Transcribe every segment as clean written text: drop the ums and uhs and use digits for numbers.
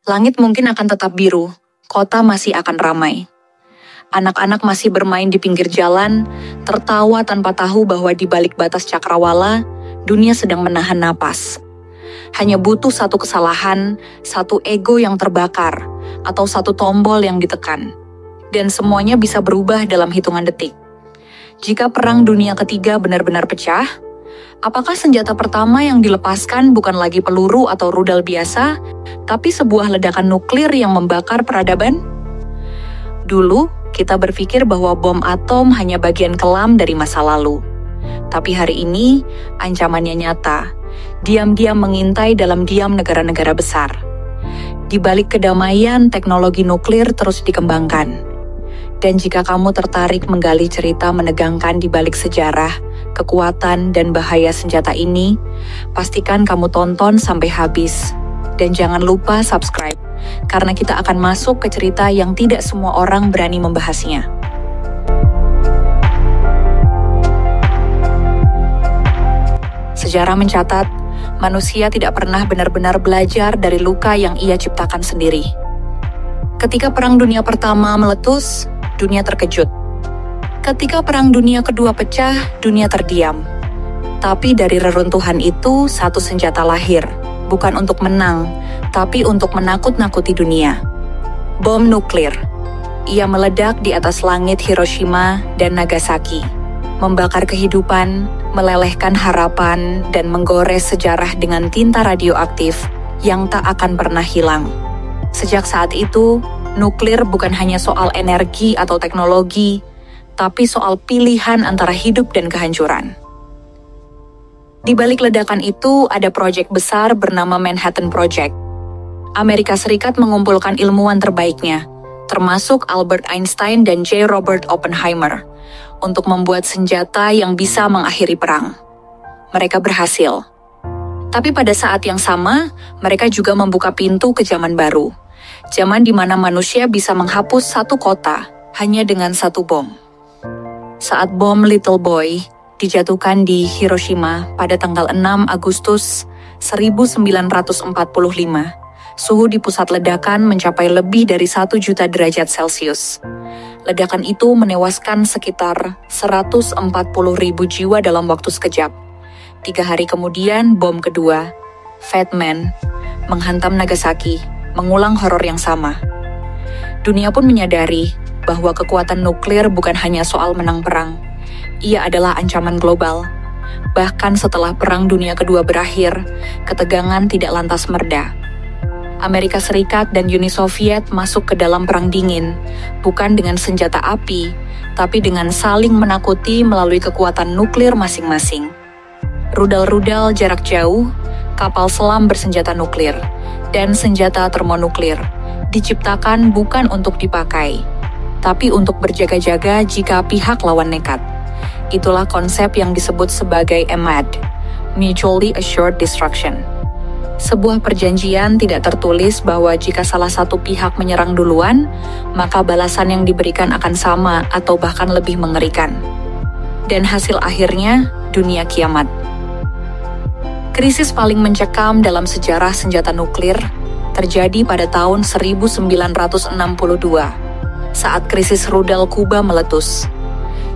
Langit mungkin akan tetap biru, kota masih akan ramai. Anak-anak masih bermain di pinggir jalan, tertawa tanpa tahu bahwa di balik batas cakrawala, dunia sedang menahan napas. Hanya butuh satu kesalahan, satu ego yang terbakar, atau satu tombol yang ditekan. Dan semuanya bisa berubah dalam hitungan detik. Jika Perang Dunia Ketiga benar-benar pecah, apakah senjata pertama yang dilepaskan bukan lagi peluru atau rudal biasa, tapi sebuah ledakan nuklir yang membakar peradaban? Dulu, kita berpikir bahwa bom atom hanya bagian kelam dari masa lalu. Tapi hari ini, ancamannya nyata. Diam-diam mengintai dalam diam negara-negara besar. Di balik kedamaian, teknologi nuklir terus dikembangkan. Dan jika kamu tertarik menggali cerita menegangkan di balik sejarah, kekuatan, dan bahaya senjata ini, pastikan kamu tonton sampai habis. Dan jangan lupa subscribe, karena kita akan masuk ke cerita yang tidak semua orang berani membahasnya. Sejarah mencatat, manusia tidak pernah benar-benar belajar dari luka yang ia ciptakan sendiri. Ketika Perang Dunia Pertama meletus, dunia terkejut. Ketika Perang Dunia Kedua pecah, dunia terdiam. Tapi dari reruntuhan itu, satu senjata lahir, bukan untuk menang, tapi untuk menakut-nakuti dunia. Bom nuklir. Ia meledak di atas langit Hiroshima dan Nagasaki, membakar kehidupan, melelehkan harapan, dan menggores sejarah dengan tinta radioaktif yang tak akan pernah hilang. Sejak saat itu, nuklir bukan hanya soal energi atau teknologi, tapi soal pilihan antara hidup dan kehancuran. Di balik ledakan itu, ada proyek besar bernama Manhattan Project. Amerika Serikat mengumpulkan ilmuwan terbaiknya, termasuk Albert Einstein dan J. Robert Oppenheimer, untuk membuat senjata yang bisa mengakhiri perang. Mereka berhasil. Tapi pada saat yang sama, mereka juga membuka pintu ke zaman baru. Zaman di mana manusia bisa menghapus satu kota hanya dengan satu bom. Saat bom Little Boy dijatuhkan di Hiroshima pada tanggal 6 Agustus 1945, suhu di pusat ledakan mencapai lebih dari 1 juta derajat Celcius. Ledakan itu menewaskan sekitar 140.000 jiwa dalam waktu sekejap. 3 hari kemudian, bom kedua, Fat Man, menghantam Nagasaki, mengulang horor yang sama. Dunia pun menyadari bahwa kekuatan nuklir bukan hanya soal menang perang. Ia adalah ancaman global. Bahkan setelah Perang Dunia Kedua berakhir, ketegangan tidak lantas mereda. Amerika Serikat dan Uni Soviet masuk ke dalam perang dingin, bukan dengan senjata api, tapi dengan saling menakuti melalui kekuatan nuklir masing-masing. Rudal-rudal jarak jauh, kapal selam bersenjata nuklir, dan senjata termonuklir diciptakan bukan untuk dipakai, tapi untuk berjaga-jaga jika pihak lawan nekat. Itulah konsep yang disebut sebagai MAD, Mutually Assured Destruction. Sebuah perjanjian tidak tertulis bahwa jika salah satu pihak menyerang duluan, maka balasan yang diberikan akan sama atau bahkan lebih mengerikan. Dan hasil akhirnya, dunia kiamat. Krisis paling mencekam dalam sejarah senjata nuklir terjadi pada tahun 1962, saat krisis rudal Kuba meletus.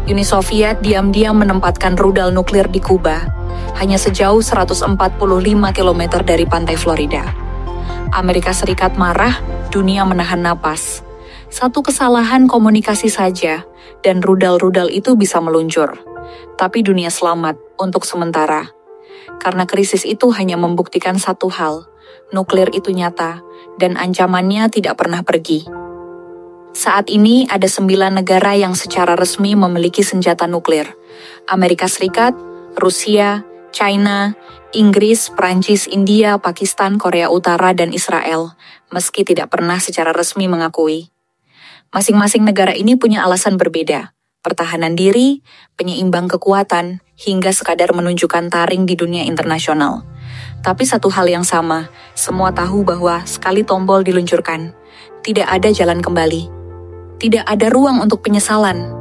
Uni Soviet diam-diam menempatkan rudal nuklir di Kuba, hanya sejauh 145 km dari pantai Florida. Amerika Serikat marah, dunia menahan napas. Satu kesalahan komunikasi saja, dan rudal-rudal itu bisa meluncur. Tapi dunia selamat untuk sementara. Karena krisis itu hanya membuktikan satu hal, nuklir itu nyata, dan ancamannya tidak pernah pergi. Saat ini ada 9 negara yang secara resmi memiliki senjata nuklir. Amerika Serikat, Rusia, China, Inggris, Prancis, India, Pakistan, Korea Utara, dan Israel, meski tidak pernah secara resmi mengakui. Masing-masing negara ini punya alasan berbeda, pertahanan diri, penyeimbang kekuatan, hingga sekadar menunjukkan taring di dunia internasional. Tapi satu hal yang sama, semua tahu bahwa sekali tombol diluncurkan, tidak ada jalan kembali. Tidak ada ruang untuk penyesalan.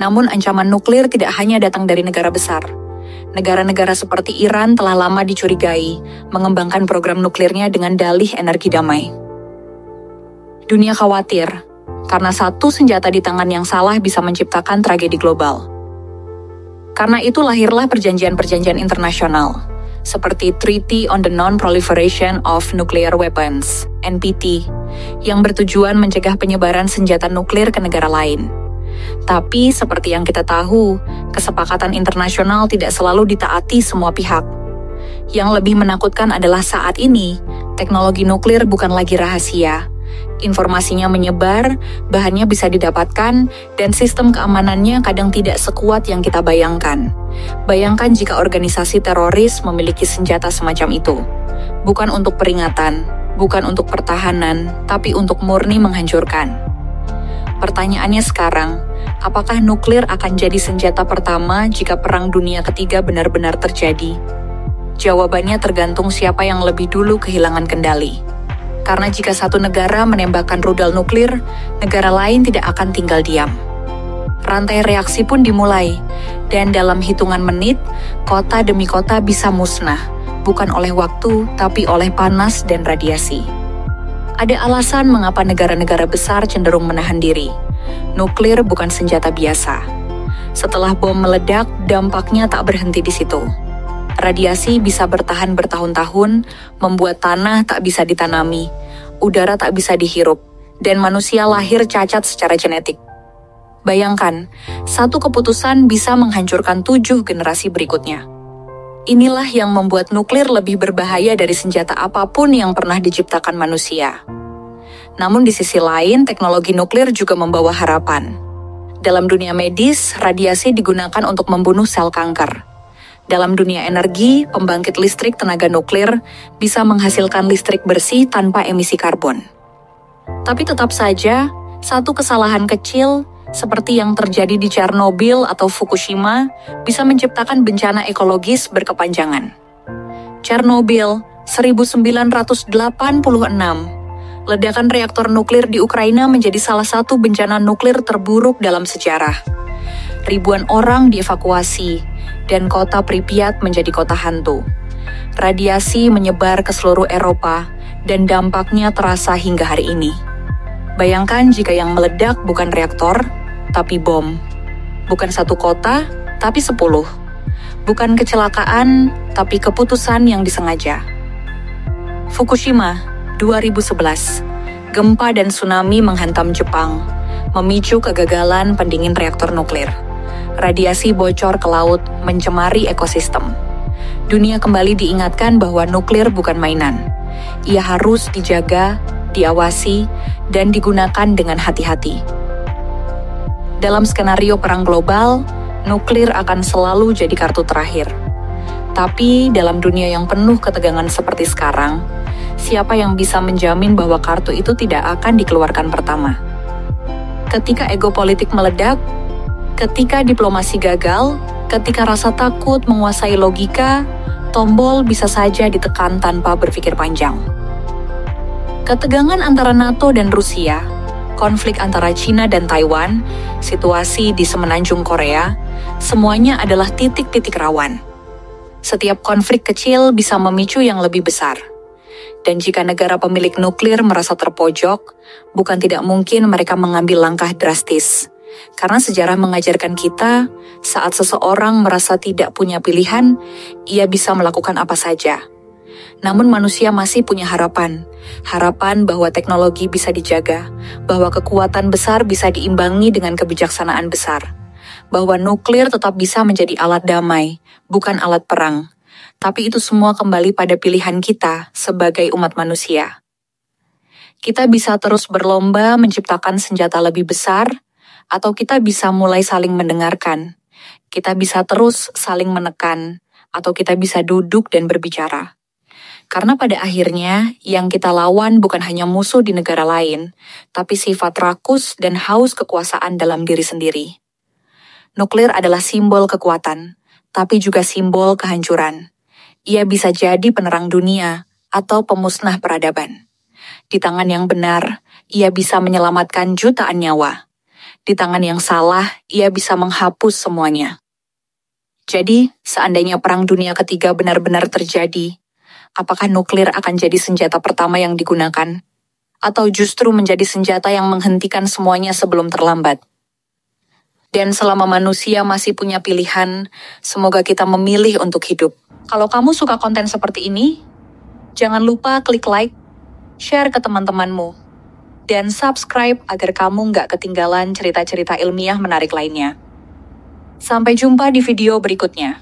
Namun ancaman nuklir tidak hanya datang dari negara besar. Negara-negara seperti Iran telah lama dicurigai mengembangkan program nuklirnya dengan dalih energi damai. Dunia khawatir, karena satu senjata di tangan yang salah bisa menciptakan tragedi global. Karena itu lahirlah perjanjian-perjanjian internasional, seperti Treaty on the Non-Proliferation of Nuclear Weapons, NPT, yang bertujuan mencegah penyebaran senjata nuklir ke negara lain. Tapi, seperti yang kita tahu, kesepakatan internasional tidak selalu ditaati semua pihak. Yang lebih menakutkan adalah saat ini, teknologi nuklir bukan lagi rahasia. Informasinya menyebar, bahannya bisa didapatkan, dan sistem keamanannya kadang tidak sekuat yang kita bayangkan. Bayangkan jika organisasi teroris memiliki senjata semacam itu. Bukan untuk peringatan, bukan untuk pertahanan, tapi untuk murni menghancurkan. Pertanyaannya sekarang, apakah nuklir akan jadi senjata pertama jika Perang Dunia Ketiga benar-benar terjadi? Jawabannya tergantung siapa yang lebih dulu kehilangan kendali. Karena jika satu negara menembakkan rudal nuklir, negara lain tidak akan tinggal diam. Rantai reaksi pun dimulai, dan dalam hitungan menit, kota demi kota bisa musnah, bukan oleh waktu, tapi oleh panas dan radiasi. Ada alasan mengapa negara-negara besar cenderung menahan diri. Nuklir bukan senjata biasa. Setelah bom meledak, dampaknya tak berhenti di situ. Radiasi bisa bertahan bertahun-tahun, membuat tanah tak bisa ditanami, udara tak bisa dihirup, dan manusia lahir cacat secara genetik. Bayangkan, satu keputusan bisa menghancurkan 7 generasi berikutnya. Inilah yang membuat nuklir lebih berbahaya dari senjata apapun yang pernah diciptakan manusia. Namun di sisi lain, teknologi nuklir juga membawa harapan. Dalam dunia medis, radiasi digunakan untuk membunuh sel kanker. Dalam dunia energi, pembangkit listrik tenaga nuklir bisa menghasilkan listrik bersih tanpa emisi karbon. Tapi tetap saja, satu kesalahan kecil, seperti yang terjadi di Chernobyl atau Fukushima, bisa menciptakan bencana ekologis berkepanjangan. Chernobyl, 1986. Ledakan reaktor nuklir di Ukraina menjadi salah satu bencana nuklir terburuk dalam sejarah. Ribuan orang dievakuasi, dan kota Pripyat menjadi kota hantu. Radiasi menyebar ke seluruh Eropa, dan dampaknya terasa hingga hari ini. Bayangkan jika yang meledak bukan reaktor, tapi bom. Bukan satu kota, tapi 10. Bukan kecelakaan, tapi keputusan yang disengaja. Fukushima, 2011. Gempa dan tsunami menghantam Jepang, memicu kegagalan pendingin reaktor nuklir. Radiasi bocor ke laut, mencemari ekosistem. Dunia kembali diingatkan bahwa nuklir bukan mainan. Ia harus dijaga, diawasi, dan digunakan dengan hati-hati. Dalam skenario perang global, nuklir akan selalu jadi kartu terakhir. Tapi dalam dunia yang penuh ketegangan seperti sekarang, siapa yang bisa menjamin bahwa kartu itu tidak akan dikeluarkan pertama? Ketika ego politik meledak, ketika diplomasi gagal, ketika rasa takut menguasai logika, tombol bisa saja ditekan tanpa berpikir panjang. Ketegangan antara NATO dan Rusia, konflik antara China dan Taiwan, situasi di semenanjung Korea, semuanya adalah titik-titik rawan. Setiap konflik kecil bisa memicu yang lebih besar. Dan jika negara pemilik nuklir merasa terpojok, bukan tidak mungkin mereka mengambil langkah drastis. Karena sejarah mengajarkan kita, saat seseorang merasa tidak punya pilihan, ia bisa melakukan apa saja. Namun manusia masih punya harapan bahwa teknologi bisa dijaga, bahwa kekuatan besar bisa diimbangi dengan kebijaksanaan besar, bahwa nuklir tetap bisa menjadi alat damai, bukan alat perang. Tapi itu semua kembali pada pilihan kita sebagai umat manusia. Kita bisa terus berlomba menciptakan senjata lebih besar, atau kita bisa mulai saling mendengarkan. Kita bisa terus saling menekan, atau kita bisa duduk dan berbicara. Karena pada akhirnya, yang kita lawan bukan hanya musuh di negara lain, tapi sifat rakus dan haus kekuasaan dalam diri sendiri. Nuklir adalah simbol kekuatan, tapi juga simbol kehancuran. Ia bisa jadi penerang dunia atau pemusnah peradaban. Di tangan yang benar, ia bisa menyelamatkan jutaan nyawa. Di tangan yang salah, ia bisa menghapus semuanya. Jadi, seandainya Perang Dunia Ketiga benar-benar terjadi, apakah nuklir akan jadi senjata pertama yang digunakan? atau justru menjadi senjata yang menghentikan semuanya sebelum terlambat. Dan selama manusia masih punya pilihan, semoga kita memilih untuk hidup. Kalau kamu suka konten seperti ini, jangan lupa klik like, share ke teman-temanmu, dan subscribe agar kamu nggak ketinggalan cerita-cerita ilmiah menarik lainnya. Sampai jumpa di video berikutnya.